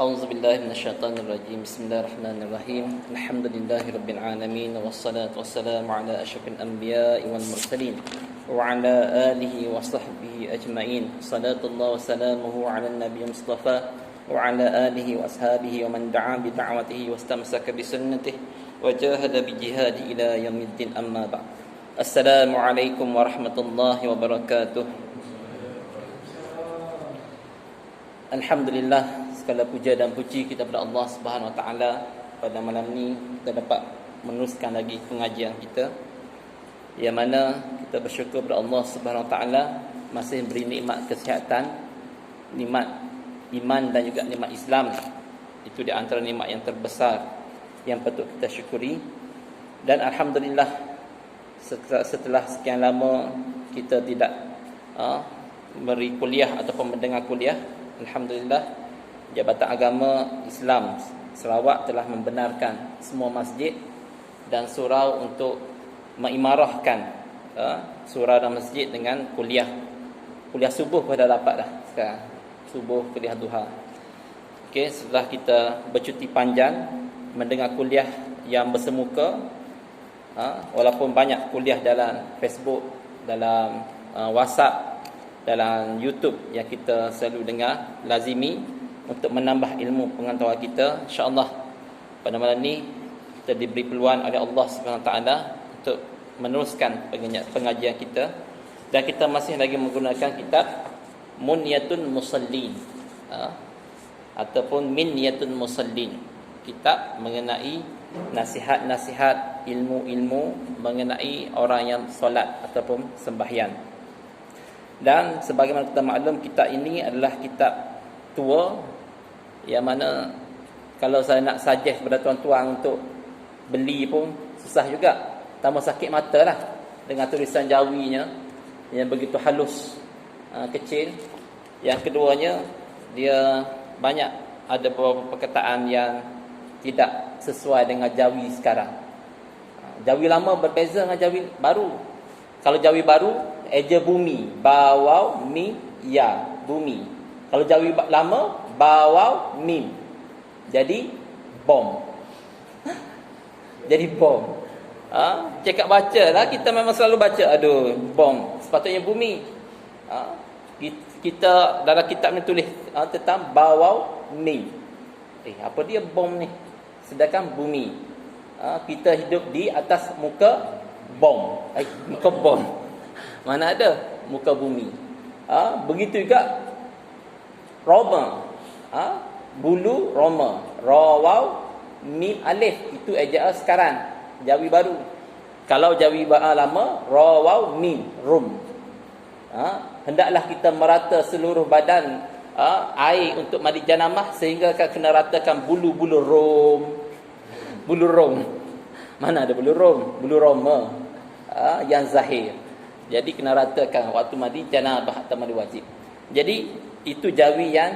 أعوذ بالله من الشيطان الرجيم. بسم الله الرحمن الرحيم. الحمد لله رب العالمين، والصلاة والسلام على أشرف الأنبياء والمرسلين وعلى آله وصحبه أجمعين. صلاة الله وسلامه على النبي المصطفى وعلى آله وأصحابه ومن دعا بدعوته واستمسك بسنته وجاهد بجهاده إلى يوم الدين. أما بعد. السلام عليكم ورحمة الله وبركاته. Alhamdulillah, segala puja dan puji kita kepada Allah Subhanahu Wa Taala. Pada malam ni kita dapat meneruskan lagi pengajian kita, yang mana kita bersyukur kepada Allah Subhanahu Wa Taala masih beri nikmat kesihatan, nikmat iman dan juga nikmat Islam. Itu di antara nikmat yang terbesar yang patut kita syukuri. Dan alhamdulillah, setelah sekian lama kita tidak beri kuliah ataupun mendengar kuliah, alhamdulillah Jabatan Agama Islam Sarawak telah membenarkan semua masjid dan surau untuk mengimarahkan surau dan masjid dengan kuliah subuh pun dah dapat dah sekarang, subuh, kuliah duha. Okey, setelah kita bercuti panjang mendengar kuliah yang bersemuka, walaupun banyak kuliah dalam Facebook, dalam WhatsApp, dalam YouTube yang kita selalu dengar, lazimi untuk menambah ilmu pengetahuan kita. InsyaAllah pada malam ni kita diberi peluang oleh Allah SWT untuk meneruskan pengajian kita, dan kita masih lagi menggunakan kitab Munyatun Musallin ataupun Minyatun Musallin, kitab mengenai nasihat-nasihat, ilmu-ilmu mengenai orang yang solat ataupun sembahyang. Dan sebagaimana kita maklum, kitab ini adalah kitab tua, yang mana kalau saya nak suggest kepada tuan-tuan untuk beli pun susah juga, tambah sakit mata lah dengan tulisan Jawinya yang begitu halus, kecil. Yang keduanya, dia banyak ada beberapa perkataan yang tidak sesuai dengan Jawi sekarang. Jawi lama berbeza dengan Jawi baru. Kalau Jawi baru, eja bumi, bawau, mim, ya, bumi. Kalau Jawi lama, bawau, mim. Jadi, bom. Jadi, bom. Cakap baca lah, kita memang selalu baca, aduh, bom. Sepatutnya bumi. Kita dalam kitab ni tulis tentang bawau, mim. Apa dia bom ni? Sedangkan bumi. Kita hidup di atas muka bom. Muka bom. Mana ada muka bumi. Begitu juga Roma. Bulu Roma. Rawau mim alif, itu ejaan sekarang, Jawi baru. Kalau Jawi lama, rawau mim rum. Hendaklah kita merata seluruh badan air untuk mandi janamah, sehingga akan kena ratakan bulu-bulu rom. Bulu rom. Mana ada bulu rom? Bulu Roma yang zahir. Jadi kena ratakan waktu mandi janabah atau mandi wajib. Jadi itu Jawi yang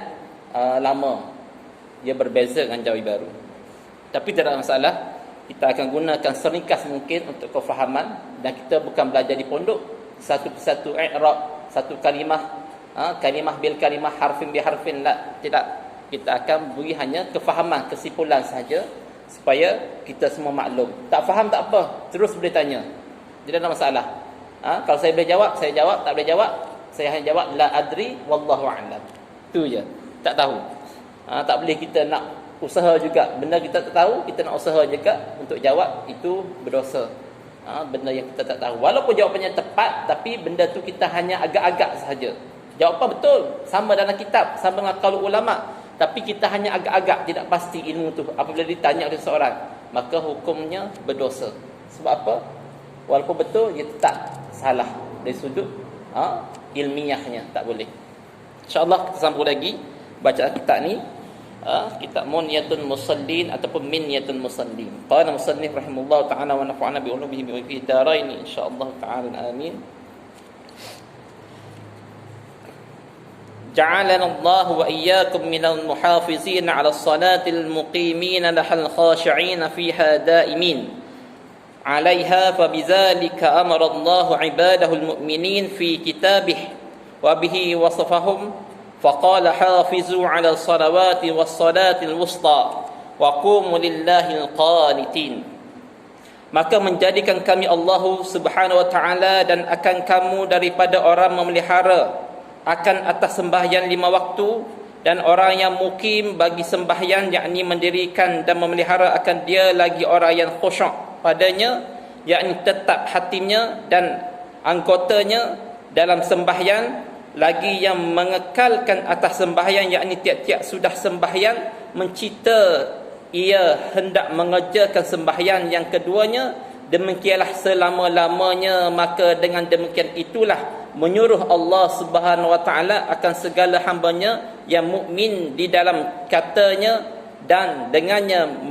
lama. Dia berbeza dengan Jawi baru. Tapi tidak ada masalah. Kita akan gunakan seringkas mungkin untuk kefahaman, dan kita bukan belajar di pondok satu persatu i'rab, satu kalimah, kalimah bil kalimah, harfin bi harfin, tidak. Kita akan beri hanya kefahaman, kesimpulan sahaja, supaya kita semua maklum. Tak faham tak apa, terus boleh tanya. Tidak ada masalah. Kalau saya boleh jawab, saya jawab. Tak boleh jawab, saya hanya jawab la adri wallahu a'lam. Itu je. Tak tahu. Tak boleh kita nak usaha juga. Benda kita tak tahu, kita nak usaha juga untuk jawab, itu berdosa. Benda yang kita tak tahu, walaupun jawapannya tepat, tapi benda tu kita hanya agak-agak sahaja. Jawapan betul, sama dalam kitab, sama dengan qaul ulama, tapi kita hanya agak-agak, tidak pasti ilmu tu. Apabila ditanya oleh seorang, maka hukumnya berdosa. Sebab apa? Walaupun betul, dia tetap salah dari sudut ilmiahnya, tak boleh. InsyaAllah kita sambung lagi bacaan kitab ni, kitab Munyatun Musallin ataupun Minyatun Musallin. Qala musannif rahimahullah ta'ala wa nafa'ana bi ulumihi wa fi darain insyaallah ta'ala, amin. Ja'alana Allah wa iyyakum minal muhafizin 'ala as-salatil muqimin lahal khashi'in fiha daimin 'alaiha fa bidzalika amara Allah 'ibadahu al-mu'minin fi kitabih wa bihi wasafahum faqala hafizu 'ala salawati was salatil wusta wa qumu lillahil qanitin. Maka menjadikan kami Allah Subhanahu wa taala dan akan kamu daripada orang memelihara akan atas sembahyang 5 waktu, dan orang yang mukim bagi sembahyang, yakni mendirikan dan memelihara akan dia lagi orang yang khusyuk padanya, yakni tetap hatinya dan anggotanya dalam sembahyang, lagi yang mengekalkan atas sembahyang, yakni tiap-tiap sudah sembahyang mencita ia hendak mengerjakan sembahyang yang keduanya, demikianlah selama-lamanya. Maka dengan demikian itulah menyuruh Allah Subhanahu wa taala akan segala hamba-Nya yang mukmin di dalam katanya, dan dengannya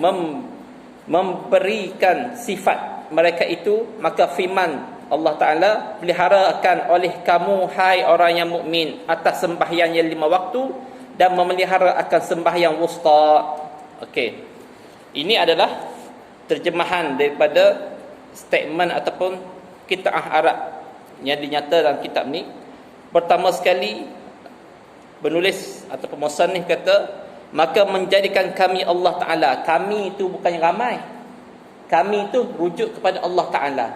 memberikan sifat mereka itu. Maka firman Allah Ta'ala, peliharakan oleh kamu hai orang yang mukmin atas sembahyang yang 5 waktu, dan memelihara akan sembahyang wusta. Okey, ini adalah terjemahan daripada statement ataupun qitaah Arab yang dinyata dalam kitab ni. Pertama sekali, penulis ataupun musannif kata, maka menjadikan kami Allah Ta'ala. Kami itu bukannya ramai, kami itu rujuk kepada Allah Ta'ala.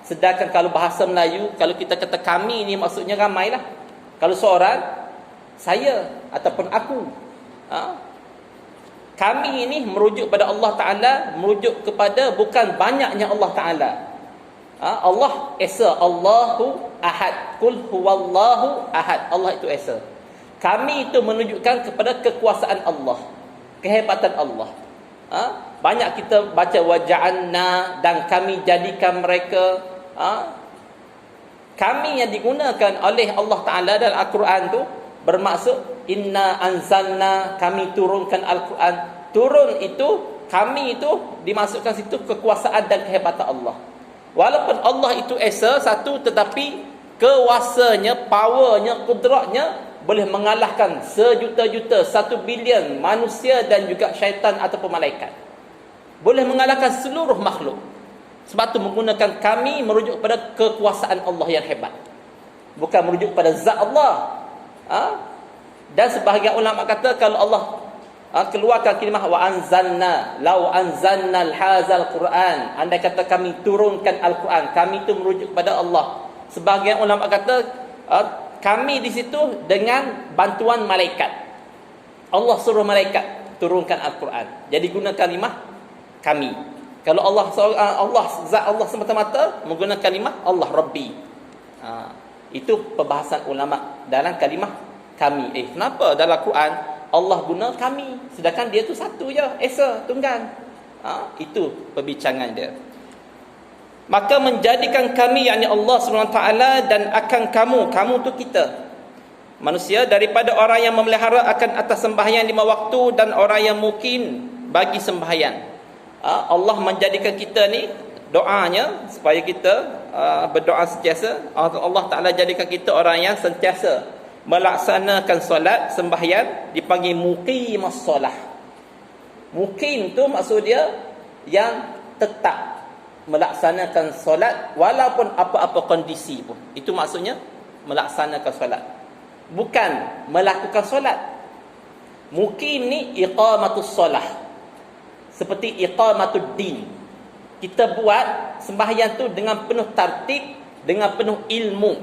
Sedangkan kalau bahasa Melayu, kalau kita kata kami ni maksudnya ramailah. Kalau seorang, saya ataupun aku. Kami ini merujuk pada Allah Ta'ala, merujuk kepada bukan banyaknya Allah Ta'ala. Allah Esa, Allahu Ahad, Qul huwallahu ahad. Allah itu Esa. Kami itu menunjukkan kepada kekuasaan Allah, kehebatan Allah. Banyak kita baca waja'alna, dan kami jadikan mereka. Kami yang digunakan oleh Allah Ta'ala dalam Al-Quran tu bermaksud inna anzalna, kami turunkan Al-Quran. Turun itu, kami itu dimasukkan situ kekuasaan dan kehebatan Allah. Walaupun Allah itu Esa satu, tetapi kuasanya, powernya, kudratnya boleh mengalahkan sejuta-juta, 1 bilion manusia dan juga syaitan ataupun malaikat. Boleh mengalahkan seluruh makhluk. Sebab itu menggunakan kami merujuk pada kekuasaan Allah yang hebat, bukan merujuk pada zat Allah. Dan sebahagian ulama kata, kalau Allah keluarkan kalimah wa anzalna, lau anzalna hadzal Quran, andai kata kami turunkan Al-Quran, kami itu merujuk kepada Allah. Sebahagian ulama kata kami di situ dengan bantuan malaikat. Allah suruh malaikat turunkan Al-Quran, jadi guna kalimah kami. Kalau Allah zat Allah semata-mata, menggunakan kalimah Allah Rabbi. Itu perbahasan ulama dalam kalimah kami. Kenapa dalam Quran Allah guna kami, sedangkan dia tu satu je, Esa, tunggal. Itu perbincangan dia. Maka menjadikan kami, yakni Allah SWT, dan akan kamu tu kita manusia, daripada orang yang memelihara akan atas sembahyang 5 waktu, dan orang yang mukim bagi sembahyang. Allah menjadikan kita ni, doanya supaya kita berdoa sentiasa. Allah Ta'ala jadikan kita orang yang sentiasa melaksanakan solat sembahyang, dipanggil muqimus solah. Muqim tu maksud dia yang tetap melaksanakan solat walaupun apa-apa kondisi pun. Itu maksudnya melaksanakan solat, bukan melakukan solat. Muqim ni iqamatus solah, seperti iqamatud din. Kita buat sembahyang tu dengan penuh tertib, dengan penuh ilmu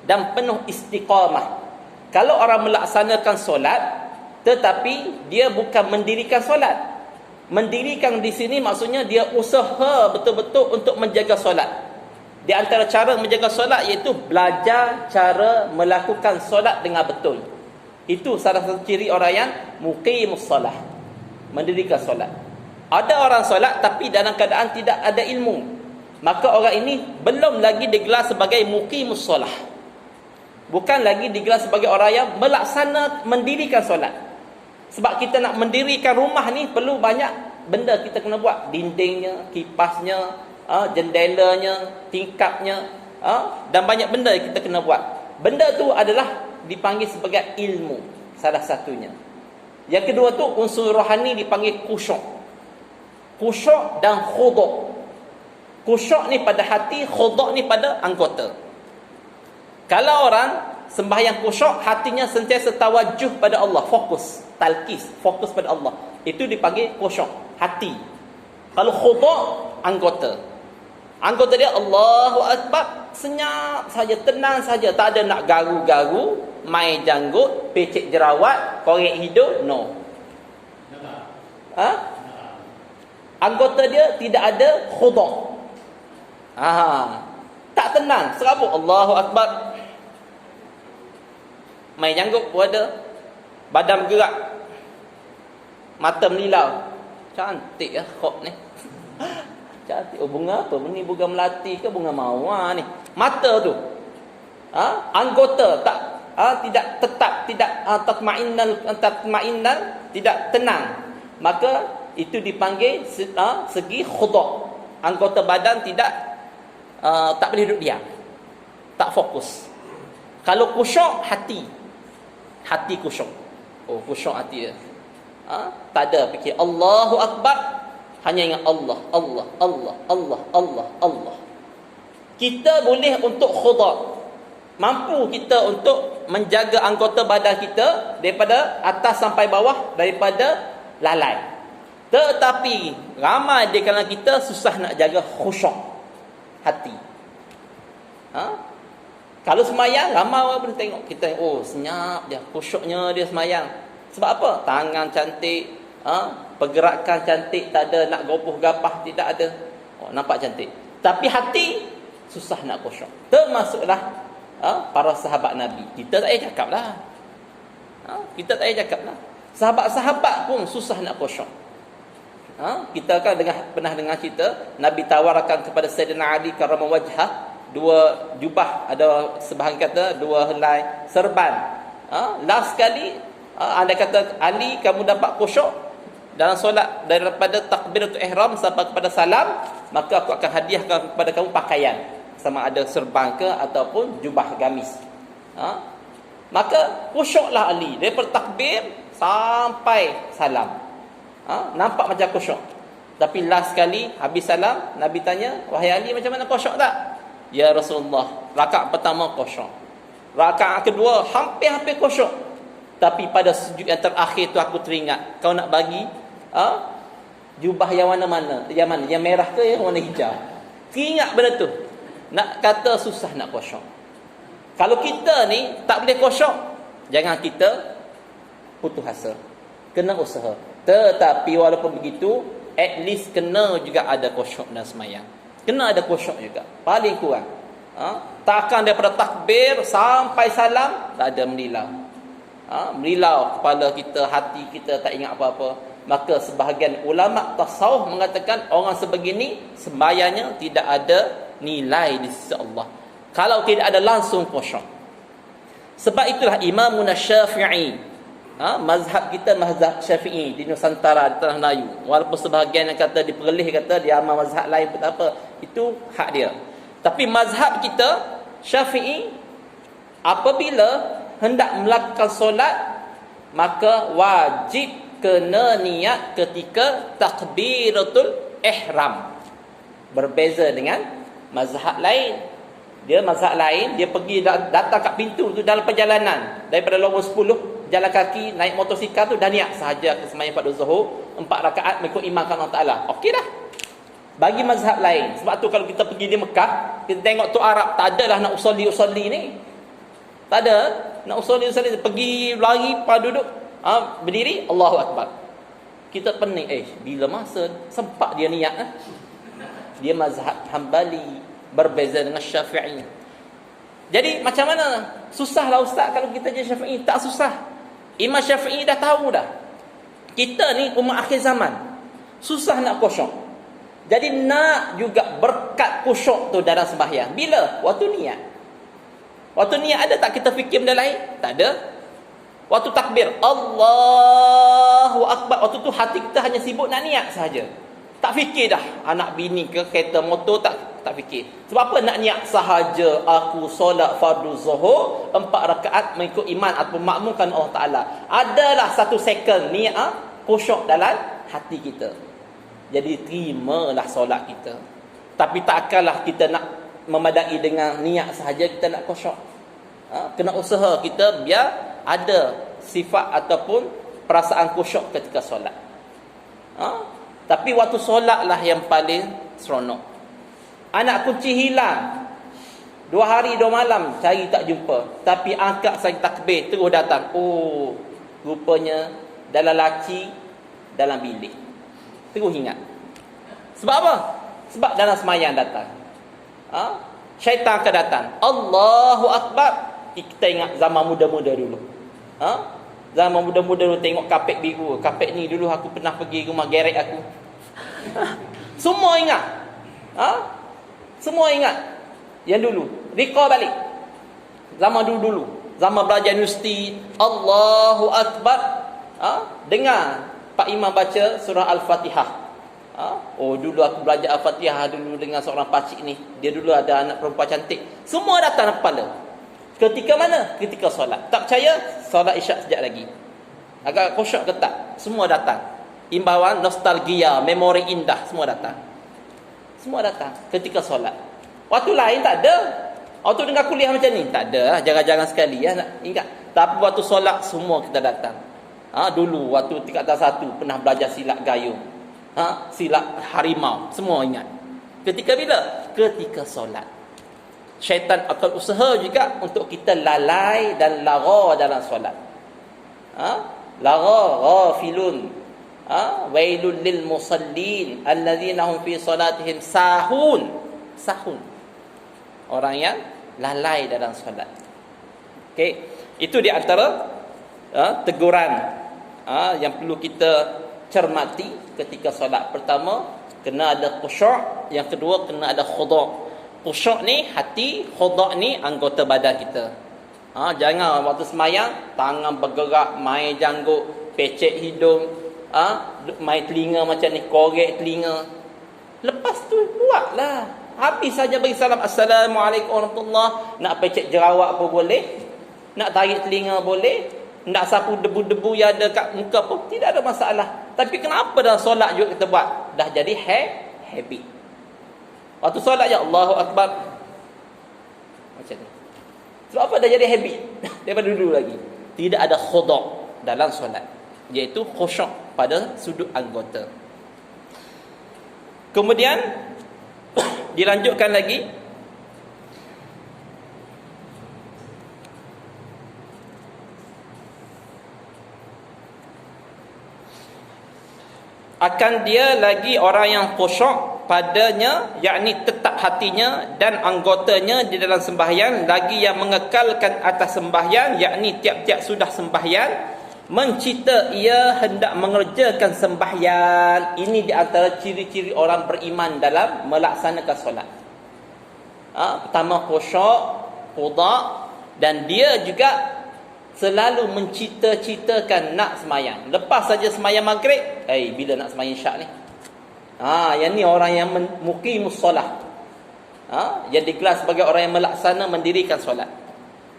dan penuh istiqamah. Kalau orang melaksanakan solat tetapi dia bukan mendirikan solat, mendirikan di sini maksudnya dia usaha betul-betul untuk menjaga solat. Di antara cara menjaga solat iaitu belajar cara melakukan solat dengan betul. Itu salah satu ciri orang yang muqimus solah, mendirikan solat. Ada orang solat tapi dalam keadaan tidak ada ilmu, maka orang ini belum lagi digelar sebagai muqimus solah, bukan lagi digelar sebagai orang yang mendirikan solat. Sebab kita nak mendirikan rumah ni perlu banyak benda kita kena buat. Dindingnya, kipasnya, jendelanya, tingkapnya, dan banyak benda kita kena buat. Benda tu adalah dipanggil sebagai ilmu, salah satunya. Yang kedua tu unsur rohani, dipanggil khusyuk. Khusyuk dan khuduk. Khusyuk ni pada hati, khuduk ni pada anggota. Kalau orang sembahyang khusyuk, hatinya sentiasa tawajuh pada Allah, fokus, talqis, fokus pada Allah. Itu dipanggil khusyuk, hati. Kalau khudu' anggota. Anggota dia Allahu Akbar, senyap saja, tenang saja, tak ada nak garu-garu, main janggut, pecek jerawat, korek hidung, no. Anggota dia tidak ada khudu'. Tak tenang, serabut Allahu Akbar. Main janggut pun ada, badan bergerak, mata melilau. Cantik lah khok ni. Cantik. Oh, bunga apa? Ni bunga melati ke bunga mawar ni? Mata tu. Anggota tidak tetap, tidak tatma'innal, tidak tenang. Maka itu dipanggil segi khudu'. Anggota badan tidak tak boleh duduk diam. Tak fokus. Kalau khusyuk, hati khusyuk. Oh, khusyuk hati dia. Tak ada fikir Allahu Akbar, hanya ingat Allah, Allah, Allah, Allah, Allah, Allah. Kita boleh untuk khudu'. Mampu kita untuk menjaga anggota badan kita daripada atas sampai bawah, daripada lalai. Tetapi ramai di kalangan kita susah nak jaga khusyuk hati. Kalau semayang, ramai orang boleh tengok kita, oh senyap dia, khusyuknya dia semayang. Sebab apa? Tangan cantik, pergerakan cantik, tak ada nak gopoh-gapah, tidak ada. Oh, nampak cantik. Tapi hati susah nak khusyuk. Termasuklah para sahabat Nabi. Kita tak payah cakap lah. Kita tak payah cakap lah. Sahabat-sahabat pun susah nak khusyuk. Kita kan pernah dengar cerita Nabi tawarkan kepada Sayyidina Ali karamah wajhah 2 jubah, ada sebahagian kata 2 helai serban. Last sekali anda kata Ali, kamu dapat khusyuk dalam solat daripada takbiratul ihram sampai kepada salam, maka aku akan hadiahkan kepada kamu pakaian, sama ada serban ke ataupun jubah gamis. Maka khusyuklah Ali daripada takbir sampai salam. Nampak macam khusyuk. Tapi last sekali habis salam, Nabi tanya, wahai Ali, macam mana khusyuk tak? Ya Rasulullah, rakaat pertama khusyuk, rakaat kedua hampir-hampir khusyuk. Tapi pada sujud yang terakhir tu aku teringat, kau nak bagi jubah yang mana-mana? Yang mana? Yang merah ke yang warna hijau? Teringat benda tu. Nak kata susah nak khusyuk. Kalau kita ni tak boleh khusyuk, jangan kita putus asa. Kena usaha. Tetapi walaupun begitu, at least kena juga ada khusyuk dan semayang. Kena ada khusyuk juga. Paling kurang. Takkan daripada takbir sampai salam tak ada melilau. Melilau kepala kita, hati kita tak ingat apa-apa. Maka sebahagian ulama tasawuf mengatakan orang sebegini sembahyangnya tidak ada nilai di sisi Allah kalau tidak ada langsung khusyuk. Sebab itulah Imam Syafi'i, mazhab kita mazhab Syafi'i di Nusantara, di Tanah Melayu, walaupun sebahagian yang kata diperlih, kata dia amal mazhab lain pun tak apa, itu hak dia. Tapi mazhab kita Syafi'i, apabila hendak melakukan solat, maka wajib kena niat ketika takbiratul ihram. Berbeza dengan mazhab lain. Mazhab lain, dia pergi datang kat pintu tu dalam perjalanan daripada lorong 10 jalan kaki naik motosikal tu, dah niat sahaja ke sembahyang fardu zuhur 4 rakaat mengikut imam Allah Taala. Okey dah. Bagi mazhab lain. Sebab tu kalau kita pergi di Mekah, kita tengok tu Arab tak adalah nak usolli ni. Tak ada nak usolli pergi lari pada duduk berdiri Allahu Akbar. Kita pening, bila masa sempat dia niat Dia mazhab Hambali, berbeza dengan Syafi'i. Jadi macam mana? Susahlah ustaz kalau kita jadi Syafi'i. Tak susah. Imam Syafi'i dah tahu dah. Kita ni umat akhir zaman, susah nak khusyuk. Jadi nak juga berkat khusyuk tu dalam sembahyang. Bila? Waktu niat. Waktu niat ada tak kita fikir benda lain? Tak ada. Waktu takbir Allahu Akbar, waktu tu hati kita hanya sibuk nak niat sahaja. Tak fikir dah anak bini ke kereta motor, tak fikir. Sebab apa? Nak niat sahaja aku solat fardu zuhur 4 rakaat mengikut imam atau makmumkan Allah Taala. Adalah 1 second niat khusyuk dalam hati kita. Jadi terimalah solat kita. Tapi takkanlah kita nak memadai dengan niat sahaja kita nak khusyuk. Kena usaha kita biar ada sifat ataupun perasaan khusyuk ketika solat. Tapi waktu solat lah yang paling seronok. Anak kunci hilang, 2 hari 2 malam cari tak jumpa, tapi angkat saya takbir terus datang. Oh, rupanya dalam laci, dalam bilik. Terus ingat. Sebab apa? Sebab dalam semayang datang. Syaitan akan datang. Allahu Akbar. Kita ingat zaman muda-muda dulu. Zaman muda-muda dulu tengok kapek biru. Kapek ni dulu aku pernah pergi rumah gerek aku. Semua ingat. Semua ingat. Yang dulu. Recall balik. Zaman dulu-dulu. Zaman belajar universiti. Allahu Akbar. Dengar Pak Imam baca surah Al-Fatihah. Oh, dulu aku belajar Al-Fatihah dulu dengan seorang pakcik ni. Dia dulu ada anak perempuan cantik. Semua datang kepala. Ketika mana? Ketika solat. Tak percaya? Solat isyak sekejap lagi. Agak khusyuk ke tak? Semua datang. Imbauan, nostalgia, memori indah, semua datang. Semua datang ketika solat. Waktu lain tak ada. Waktu dengar kuliah macam ni, tak ada lah. Jarang-jarang sekali lah nak ingat. Tapi waktu solat, semua kita datang. Dulu, waktu tingkatan 1, pernah belajar silat gayung. Silat harimau. Semua ingat. Ketika bila? Ketika solat. Syaitan akan usaha juga untuk kita lalai dan lara dalam solat. Lara, ghafilun. Wailul lil musallin allazina hum fi salatihim sahun. Sahun. Orang yang lalai dalam solat. Okey, itu di antara teguran yang perlu kita cermati ketika solat. Pertama, kena ada khusyuk, yang kedua kena ada khudu'. Khusyuk ni hati, khudu' ni anggota badan kita. Jangan waktu semayang tangan bergerak, main janggut, pecek hidung, main telinga macam ni, korek telinga. Lepas tu buatlah. Habis saja bagi salam, Assalamualaikum warahmatullahi. Nak pecek jerawat pun boleh, nak tarik telinga boleh, nak sapu debu-debu yang ada kat muka pun tidak ada masalah. Tapi kenapa dalam solat juga kita buat? Dah jadi habit. Waktu solat je Allahu Akbar macam ni. Sebab apa? Dah jadi habit daripada dulu lagi. Tidak ada khudu' dalam solat, iaitu khusyuk pada sudut anggota. Kemudian dilanjutkan lagi, akan dia lagi orang yang khusyuk padanya, yakni tetap hatinya dan anggotanya di dalam sembahyang, lagi yang mengekalkan atas sembahyang, yakni tiap-tiap sudah sembahyang mencita ia hendak mengerjakan sembahyang. Ini di antara ciri-ciri orang beriman dalam melaksanakan solat. Pertama khusyuk, khudu', dan dia juga selalu mencita-citakan nak semayang. Lepas saja semayang maghrib, bila nak semayang isyak ni? Yang ni orang yang muqimus solah. Yang digelar sebagai orang yang melaksana, mendirikan solat.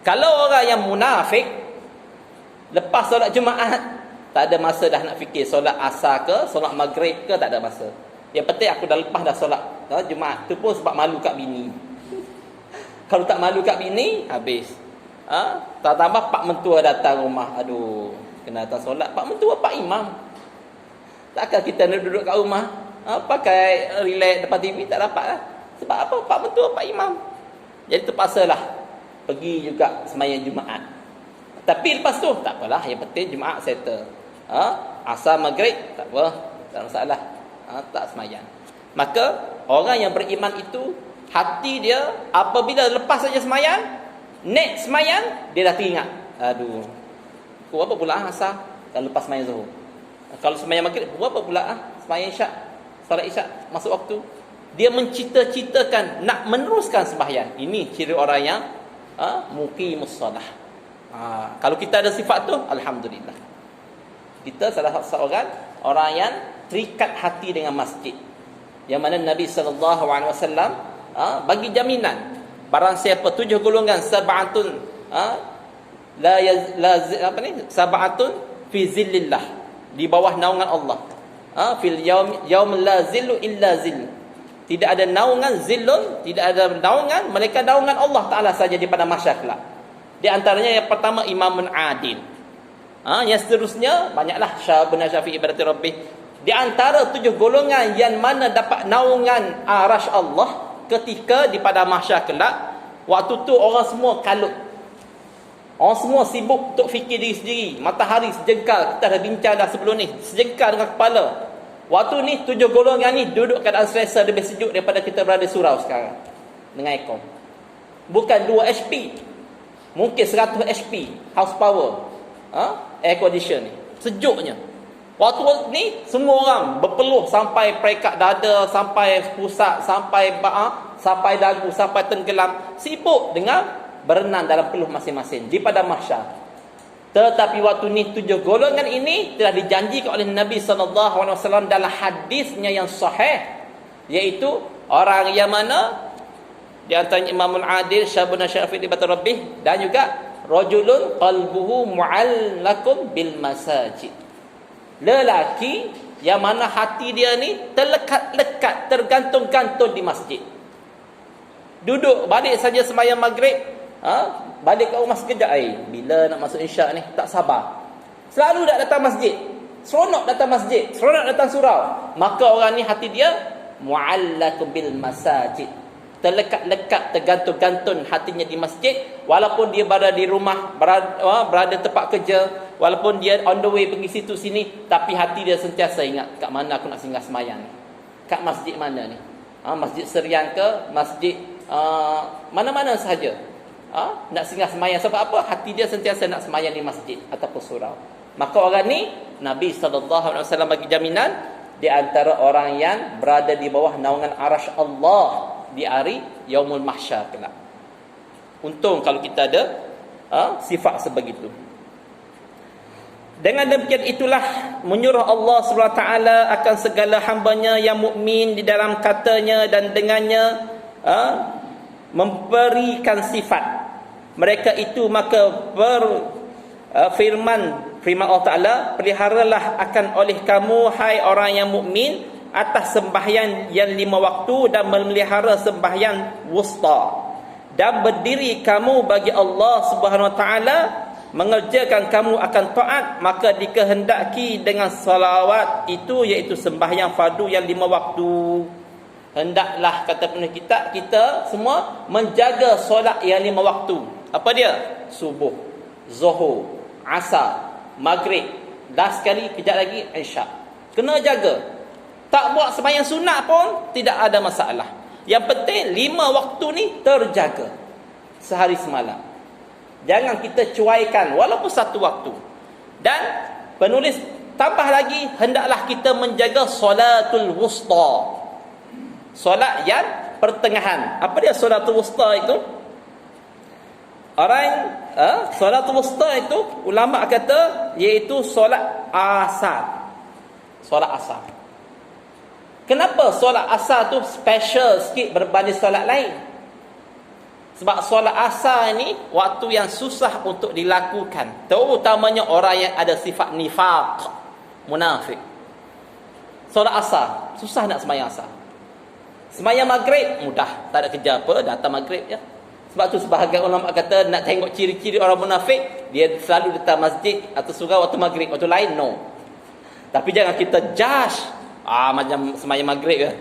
Kalau orang yang munafik, lepas solat Jumaat, tak ada masa dah nak fikir solat asar ke, solat maghrib ke, tak ada masa. Yang penting aku dah lepas dah solat Jumaat. Tu pun sebab malu kat bini. Kalau tak malu kat bini, habis. Tak tambah pak mentua datang rumah. Aduh, kena datang solat. Pak mentua, pak imam. Takkan kita nak duduk kat rumah pakai relax depan TV? Tak dapat lah. Sebab apa? Pak mentua, pak imam. Jadi terpaksalah pergi juga semayang Jumaat. Tapi lepas tu tak apalah, yang penting Jumaat settle. Asar maghrib tak apa, tak masalah. Tak semayang. Maka orang yang beriman itu, hati dia apabila lepas saja semayang, next semayang dia dah teringat, aduh, pukul apa pula asar dan lepas semayang zuhur. Kalau semayang maghrib, pukul apa pula semayang isyak, solat isyak masuk waktu. Dia mencita-citakan nak meneruskan sembahyang. Ini ciri orang yang muqimus solah. Kalau kita ada sifat tu, alhamdulillah, kita salah seorang orang yang terikat hati dengan masjid, yang mana Nabi SAW bagi jaminan, barang siapa 7 golongan, sab'atun sab'atun fi zillillah, di bawah naungan Allah, fil yaum la zillu illa zill, tidak ada naungan zillun, tidak ada naungan mereka naungan Allah Taala saja di pada mahsyar kelak. Di antaranya yang pertama imamun adil. Yang seterusnya banyaklah syabun syafi'i berarti rabbih. Di antara 7 golongan yang mana dapat naungan arasy Allah ketika di pada mahsyar kelak, waktu tu orang semua kalut. Orang semua sibuk untuk fikir diri sendiri. Matahari sejengkal, kita dah bincang dah sebelum ni, sejengkal dengan kepala. Waktu ni 7 golongan ni duduk keadaan selesa, lebih sejuk daripada kita berada surau sekarang dengan aircon. Bukan 2 HP, mungkin 100 HP house power, air condition ni, sejuknya. Waktu ni semua orang berpeluh sampai perekat dada, sampai pusat, sampai sampai dagu, sampai tenggelam, sibuk dengan berenang dalam peluh masing-masing di pada mahsyar. Tetapi waktu ni 7 golongan ini telah dijanjikan oleh Nabi SAW dalam hadisnya yang sahih, iaitu orang yang mana di antaranya Imamul Adil, Syabun Syafi'i Batul Rabbih, dan juga rajulun qalbuhu mu'allaqun bil masajid. Lelaki yang mana hati dia ni terlekat-lekat, tergantung-gantung di masjid. Duduk balik saja sembahyang maghrib, balik ke rumah sekejap, bila nak masuk isyak ni, tak sabar. Selalu dah datang masjid, seronok datang masjid, seronok datang surau. Maka orang ni hati dia mu'allaqun bil masajid, terlekat-lekat, tergantung-gantung hatinya di masjid. Walaupun dia berada di rumah, berada tempat kerja, walaupun dia on the way pergi situ sini, tapi hati dia sentiasa ingat, kat mana aku nak singgah semayang ni, kat masjid mana ni, masjid Serian ke, masjid mana-mana sahaja, nak singgah semayang. Sebab apa? Hati dia sentiasa nak semayang di masjid ataupun surau. Maka orang ni Nabi SAW bagi jaminan di antara orang yang berada di bawah naungan arasy Allah di hari Yaumul Mahsyar kelak. Untung kalau kita ada sifat sebegitu. Dengan demikian itulah menyuruh Allah SWT akan segala hambanya yang mukmin di dalam katanya dan dengannya memberikan sifat mereka itu. Maka firman Allah Ta'ala, peliharalah akan oleh kamu hai orang yang mukmin atas sembahyang yang 5 waktu dan memelihara sembahyang wusta, dan berdiri kamu bagi Allah Subhanahu Wa Ta'ala, mengerjakan kamu akan taat, maka dikehendaki dengan salawat itu, iaitu sembahyang fardu yang 5 waktu. Hendaklah, kata penulis kita semua menjaga solat yang 5 waktu. Apa dia? Subuh, zuhur, asar, maghrib, last sekali kejap lagi isyak. Kena jaga. Tak buat sembahyang sunat pun tidak ada masalah. Yang penting 5 waktu ni terjaga sehari semalam. Jangan kita cuaikan walaupun 1 waktu. Dan penulis tambah lagi, hendaklah kita menjaga solatul wusta, solat yang pertengahan. Apa dia solatul wusta itu? Solatul wusta itu ulama kata iaitu solat asar. Solat asar. Kenapa solat asar tu special sikit berbanding solat lain? Sebab solat asar ni waktu yang susah untuk dilakukan, terutamanya orang yang ada sifat nifaq, munafik. Solat asar susah nak sembahyang asar. Sembahyang maghrib mudah, tak ada kerja apa, datang maghrib je. Sebab tu sebahagian ulama kata nak tengok ciri-ciri orang munafik, dia selalu datang masjid atau surau waktu maghrib, waktu lain no. Tapi jangan kita judge, macam sembahyang maghrib ke,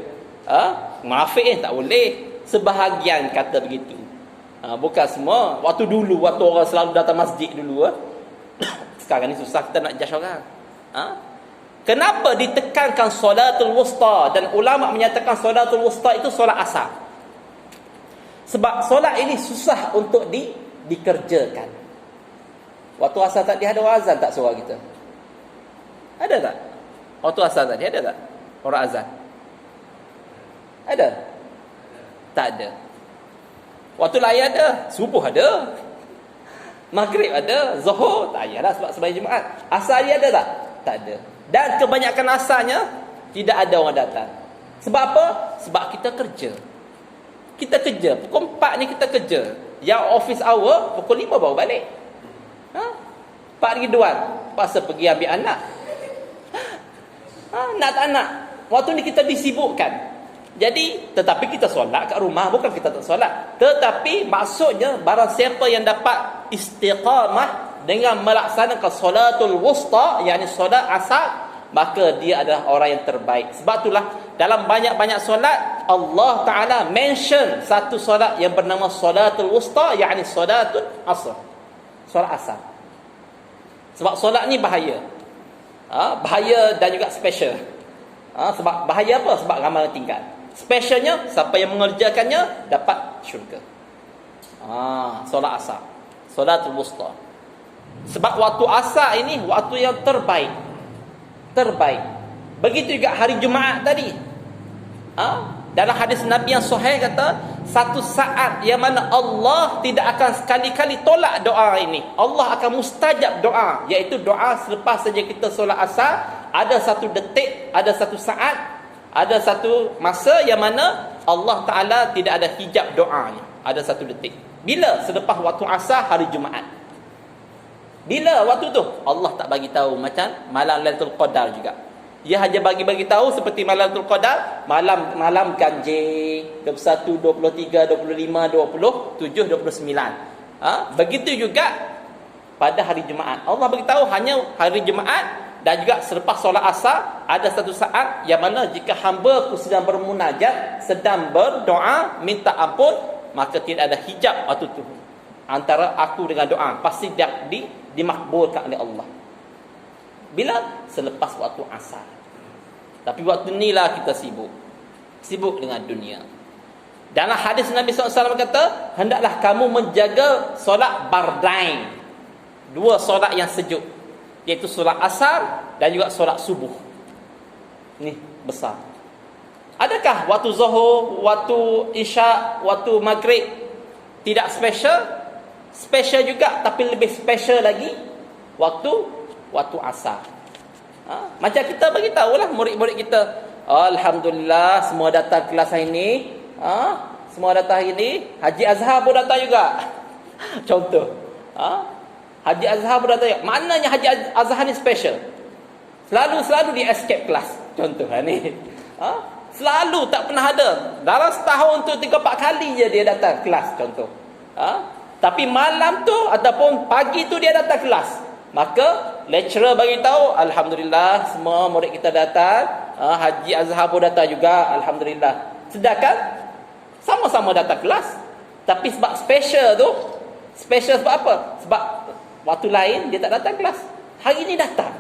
munafik tak boleh. Sebahagian kata begitu, bukan semua. Waktu dulu, waktu orang selalu datang masjid dulu, sekarang ni susah kita nak judge orang. Kenapa ditekankan solatul wusta, dan ulama menyatakan solatul wusta itu solat asar? Sebab solat ini susah untuk dikerjakan. Waktu asar tadi ada orang azan tak suara kita? Ada tak? Waktu asar tadi ada tak orang azan? Ada? Tak ada. Waktu lain ada, subuh ada, maghrib ada, zuhur tak payahlah sebab sembahyang Jumaat. Asar dia ada tak? Tak ada. Dan kebanyakan asarnya tidak ada orang datang. Sebab apa? Sebab kita kerja. Kita kerja. Pukul 4 ni kita kerja. Yang office hour pukul 5 baru balik. Pak Ridwan pasal pergi ambil anak. Nak tak nak, waktu ni kita disibukkan. Jadi, tetapi kita solat kat rumah, bukan kita tak solat. Tetapi maksudnya, barang siapa yang dapat istiqamah dengan melaksanakan solatul wusta, yakni solat asar, maka dia adalah orang yang terbaik. Sebab itulah dalam banyak-banyak solat Allah Ta'ala mention satu solat yang bernama solatul wusta, yakni solatul asr, solat asar. Sebab solat ni bahaya, bahaya dan juga special. Sebab bahaya apa? Sebab ramai yang tinggal. Specialnya, siapa yang mengerjakannya dapat syurga. Solat asar, solatul wusta. Sebab waktu asar ini waktu yang terbaik. Begitu juga hari Jumaat tadi. Dalam hadis Nabi yang sahih kata, satu saat yang mana Allah tidak akan sekali-kali tolak doa ini. Allah akan mustajab doa, iaitu doa selepas saja kita solat asar. Ada satu detik, ada satu saat, ada satu masa yang mana Allah Ta'ala tidak ada hijab doanya. Ada satu detik. Bila? Selepas waktu asar hari Jumaat. Bila waktu tu? Allah tak bagi tahu. Macam malam Lailatul Qadar juga. Dia hanya bagi tahu seperti malam Lailatul Qadar, malam ganjil 21, 23, 25, 27, 29. Begitu juga pada hari Jumaat. Allah bagi tahu hanya hari Jumaat. Dan juga selepas solat asar ada satu saat yang mana jika hamba ku sedang bermunajat, sedang berdoa minta ampun, maka tidak ada hijab waktu tu antara aku dengan doa, pasti dimakbulkan oleh Allah. Bila? Selepas waktu asar. Tapi waktu inilah kita sibuk dengan dunia. Dalam hadis Nabi SAW kata, hendaklah kamu menjaga solat bardain, dua solat yang sejuk, iaitu solat asar dan juga solat subuh. Ni besar. Adakah waktu zuhur, waktu isyak, waktu maghrib tidak special? Special juga, tapi lebih special lagi waktu asar. Macam kita bagi tahulah murid-murid kita, alhamdulillah semua datang kelas hari ni. Semua datang hari ni. Haji Azhar pun datang juga. Contoh. Haji Azhar pun datang juga. Maknanya Haji Azhar ni special. Selalu dia escape kelas. Contoh ni. Selalu tak pernah ada. Dalam setahun tu 3-4 kali je dia datang kelas. Contoh. Tapi malam tu ataupun pagi tu dia datang kelas. Maka lecturer bagi tahu, alhamdulillah semua murid kita datang. Haji Azhar pun datang juga, alhamdulillah. Sedangkan sama-sama datang kelas, tapi sebab special tu, special sebab apa? Sebab waktu lain dia tak datang kelas, hari ni datang,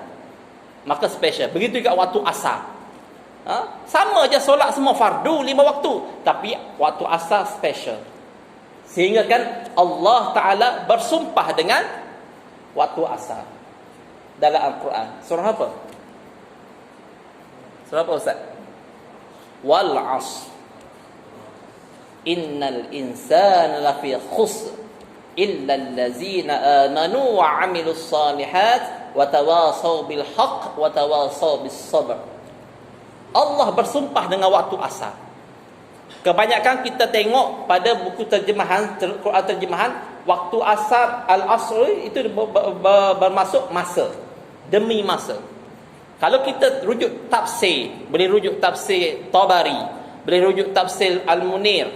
maka special. Begitu juga waktu asar. Sama je solat semua fardu 5 waktu, tapi waktu asar special. Sehingga kan Allah Ta'ala bersumpah dengan waktu asar dalam Al-Quran. Surah apa? Surah apa Ustaz? Wal 'ashr innal insana lafi khusr illa allazina amanu wa 'amilus salihat wa tawasaw bil haqq wa tawasaw bis sabr. Allah bersumpah dengan waktu asar. Kebanyakan kita tengok pada buku terjemahan Quran terjemahan, waktu asar al-asr itu bermaksud masa, demi masa. Kalau kita rujuk tafsir, boleh rujuk tafsir Tabari, boleh rujuk tafsir Al-Munir,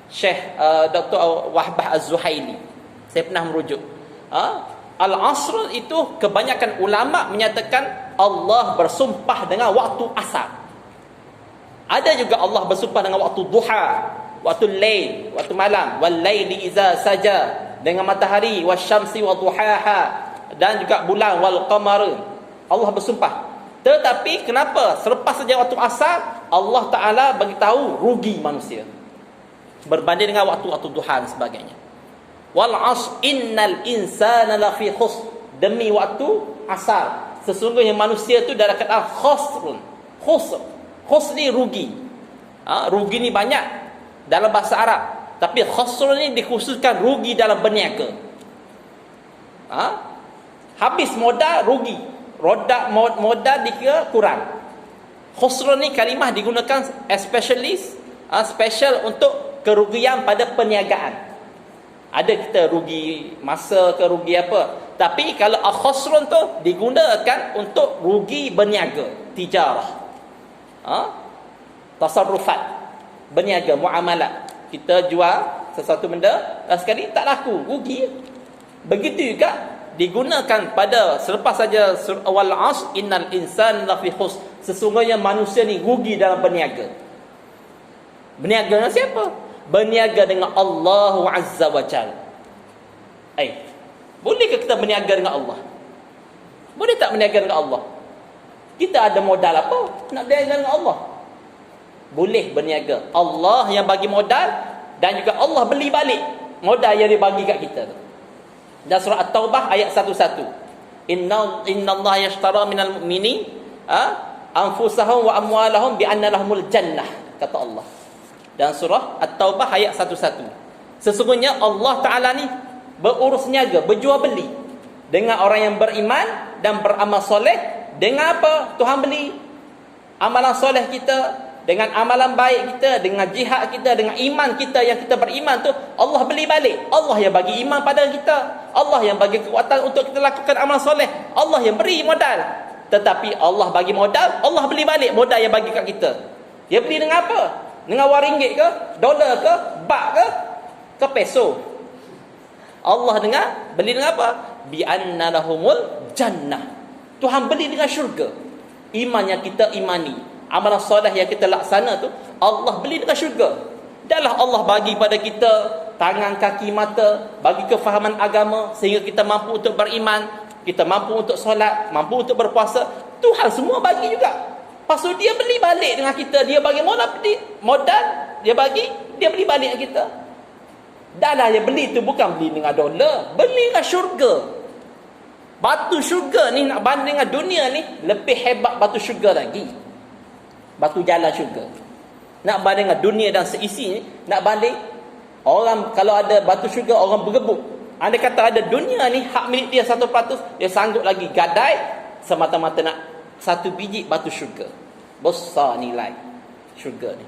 Syekh Dr. Wahbah Az-Zuhaili. Saya pernah merujuk. Al-asr itu kebanyakan ulama menyatakan Allah bersumpah dengan waktu asar. Ada juga Allah bersumpah dengan waktu duha, waktu lail, waktu malam, wal laili iza saja, dengan matahari, wasyamsi wa duhaha, dan juga bulan, wal qamar. Allah bersumpah. Tetapi kenapa selepas saja waktu asar Allah Taala bagi tahu rugi manusia berbanding dengan waktu-waktu duha dan sebagainya. Wal 'ashr innal insana lafi khusr, demi waktu asar sesungguhnya manusia itu dalam keadaan khusrun. Khusr ni rugi. Rugi ni banyak dalam bahasa Arab, tapi khusr ni dikhususkan rugi dalam berniaga. Habis modal rugi, modal dikira kurang. Khusr ni kalimah digunakan especially special untuk kerugian pada perniagaan. Ada kita rugi masa ke rugi apa, tapi kalau khusrun tu digunakan untuk rugi berniaga, tijarah. Tasarrufat, berniaga, muamalat. Kita jual sesuatu benda, sekali tak laku, rugi. Begitu juga digunakan pada selepas saja wal 'asr innal insana lafi khusr. Sesungguhnya manusia ni rugi dalam berniaga. Berniaga dengan siapa? Berniaga dengan Allah Azza wa Jalla. Bolehkah kita berniaga dengan Allah? Boleh tak berniaga dengan Allah? Kita ada modal apa nak berniaga dengan Allah? Boleh berniaga. Allah yang bagi modal dan juga Allah beli balik modal yang dia bagi kat kita. Dan surah At-Taubah ayat 11. Innallaha yashtara minal mu'minin anfusahum wa amwalahum bi anna lahumul jannah, kata Allah. Dan surah At-Taubah ayat 11. Sesungguhnya Allah Ta'ala ni berurus niaga, berjual beli dengan orang yang beriman dan beramal soleh. Dengan apa Tuhan beli? Amalan soleh kita, dengan amalan baik kita, dengan jihad kita, dengan iman kita yang kita beriman tu, Allah beli balik. Allah yang bagi iman pada kita, Allah yang bagi kekuatan untuk kita lakukan amalan soleh, Allah yang beri modal. Tetapi Allah bagi modal, Allah beli balik modal yang bagi kat kita. Dia beli dengan apa? Dengan wang ringgit ke, dolar ke, bak ke peso? Allah beli dengan apa? Bi anna lahumul jannah. Tuhan beli dengan syurga. Iman yang kita imani, amalan soleh yang kita laksana tu, Allah beli dengan syurga. Dahlah Allah bagi pada kita tangan, kaki, mata, bagi kefahaman agama sehingga kita mampu untuk beriman, kita mampu untuk solat, mampu untuk berpuasa. Tuhan semua bagi juga. Lepas tu dia beli balik dengan kita. Dia bagi modal, dia beli balik dengan kita. Dahlah yang beli tu bukan beli dengan dolar, beli dengan syurga. Batu syurga ni nak banding dengan dunia ni, lebih hebat batu syurga lagi. Batu jalan syurga. Nak banding dengan dunia dan seisi ni, nak banding orang, kalau ada batu syurga orang berebut. Andai kata ada dunia ni hak milik dia 1%, dia sanggup lagi gadai semata-mata nak 1 biji batu syurga. Besar nilai syurga ni.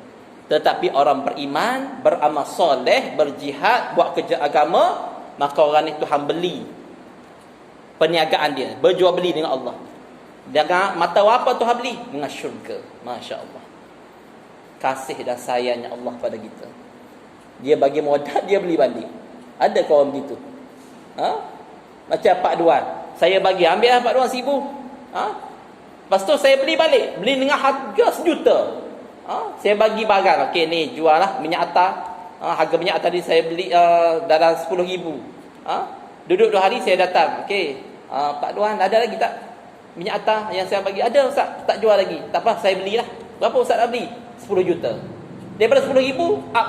Tetapi orang beriman, beramal soleh, berjihad, buat kerja agama, maka orang ni Tuhan beli perniagaan dia, berjual beli dengan Allah. Dengan mata apa Tuhan beli? Dengan syurga. Masya Allah. Kasih dan sayangnya Allah pada kita. Dia bagi modal, dia beli balik. Ada kau orang begitu? Macam Pak Duan, saya bagi, ambil lah Pak Duan 1,000. Lepas tu saya beli balik, beli dengan harga 1 juta. Saya bagi barang, okey ni jual lah minyak atar. Harga minyak atar ni saya beli dalam 10,000. Duduk 2 hari saya datang, okey Pak Duan ada lagi tak minyak atar yang saya bagi? Ada Ustaz, tak jual lagi. Tak apa, saya belilah. Berapa Ustaz dah beli? 10 juta. Daripada 10,000 up